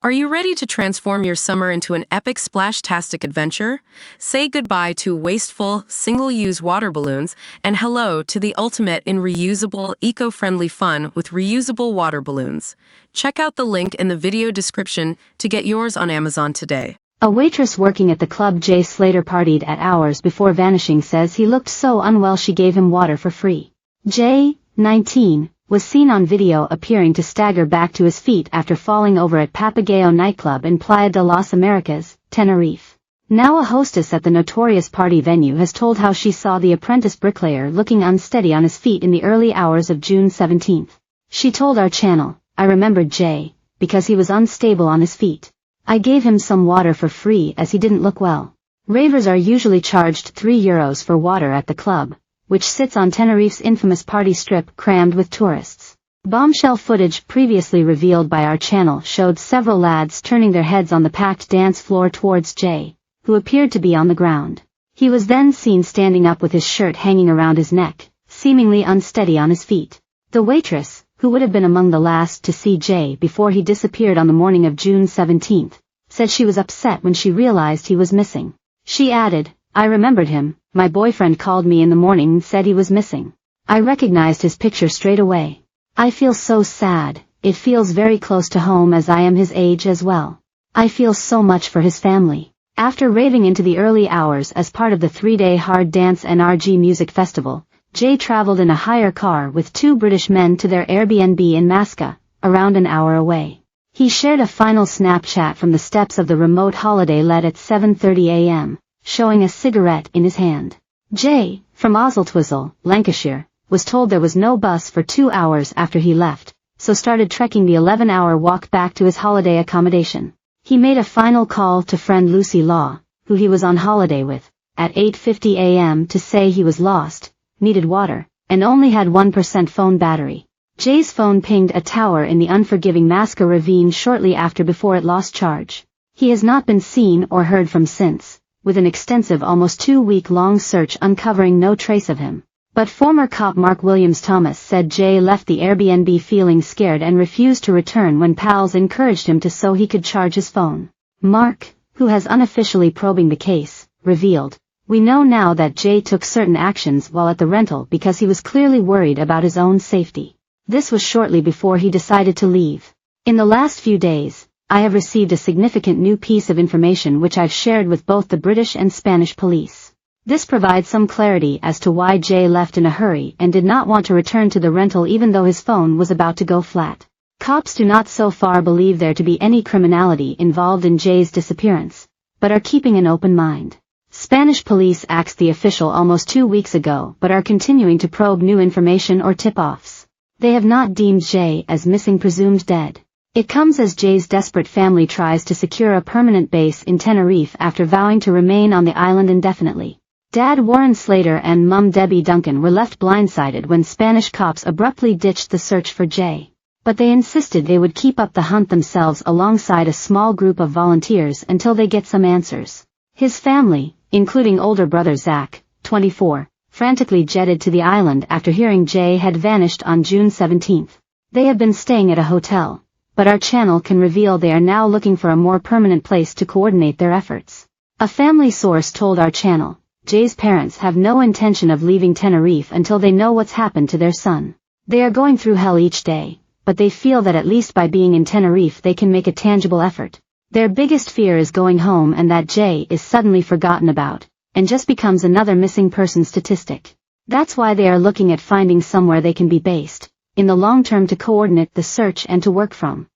Are you ready to transform your summer into an epic splash-tastic adventure? Say goodbye to wasteful, single-use water balloons and hello to the ultimate in reusable, eco-friendly fun with reusable water balloons. Check out the link in the video description to get yours on Amazon today. A waitress working at the club Slater partied at hours before vanishing says he looked so unwell she gave him water for free. 19, was seen on video appearing to stagger back to his feet after falling over at Papagayo nightclub in Playa de las Americas, Tenerife. Now a hostess at the notorious party venue has told how she saw the apprentice bricklayer looking unsteady on his feet in the early hours of June 17. She told our channel, "I remembered Jay, because he was unstable on his feet. I gave him some water for free as he didn't look well." Ravers are usually charged €3 for water at the club, which sits on Tenerife's infamous party strip crammed with tourists. Bombshell footage previously revealed by our channel showed several lads turning their heads on the packed dance floor towards Jay, who appeared to be on the ground. He was then seen standing up with his shirt hanging around his neck, seemingly unsteady on his feet. The waitress, who would have been among the last to see Jay before he disappeared on the morning of June 17, said she was upset when she realized he was missing. She added, "I remembered him. My boyfriend called me in the morning and said he was missing. I recognized his picture straight away. I feel so sad. It feels very close to home as I am his age as well. I feel so much for his family." After raving into the early hours as part of the 3-day Hard Dance NRG Music Festival, Jay traveled in a hire car with 2 British men to their Airbnb in Masca, around an hour away. He shared a final Snapchat from the steps of the remote holiday let at 7:30 a.m., showing a cigarette in his hand. Jay, from Oswaldtwistle, Lancashire, was told there was no bus for 2 hours after he left, so started trekking the 11-hour walk back to his holiday accommodation. He made a final call to friend Lucy Law, who he was on holiday with, at 8:50 a.m. to say he was lost, needed water, and only had 1% phone battery. Jay's phone pinged a tower in the unforgiving Masca ravine shortly after before it lost charge. He has not been seen or heard from since, with an extensive almost 2-week-long search uncovering no trace of him. But former cop Mark Williams Thomas said Jay left the Airbnb feeling scared and refused to return when pals encouraged him to so he could charge his phone. Mark, who has unofficially probing the case, revealed, "We know now that Jay took certain actions while at the rental because he was clearly worried about his own safety." This was shortly before he decided to leave. "In the last few days, I have received a significant new piece of information which I've shared with both the British and Spanish police. This provides some clarity as to why Jay left in a hurry and did not want to return to the rental even though his phone was about to go flat. Cops do not so far believe there to be any criminality involved in Jay's disappearance, but are keeping an open mind." Spanish police axed the official almost 2 weeks ago but are continuing to probe new information or tip-offs. They have not deemed Jay as missing, presumed dead. It comes as Jay's desperate family tries to secure a permanent base in Tenerife after vowing to remain on the island indefinitely. Dad Warren Slater and Mum Debbie Duncan were left blindsided when Spanish cops abruptly ditched the search for Jay. But they insisted they would keep up the hunt themselves alongside a small group of volunteers until they get some answers. His family, including older brother Zach, 24, frantically jetted to the island after hearing Jay had vanished on June 17. They have been staying at a hotel, but our channel can reveal they are now looking for a more permanent place to coordinate their efforts. A family source told our channel, Jay's parents have no intention of leaving Tenerife until they know what's happened to their son. They are going through hell each day, but they feel that at least by being in Tenerife they can make a tangible effort. Their biggest fear is going home and that Jay is suddenly forgotten about, and just becomes another missing person statistic. That's why they are looking at finding somewhere they can be based, in the long term, to coordinate the search and to work from.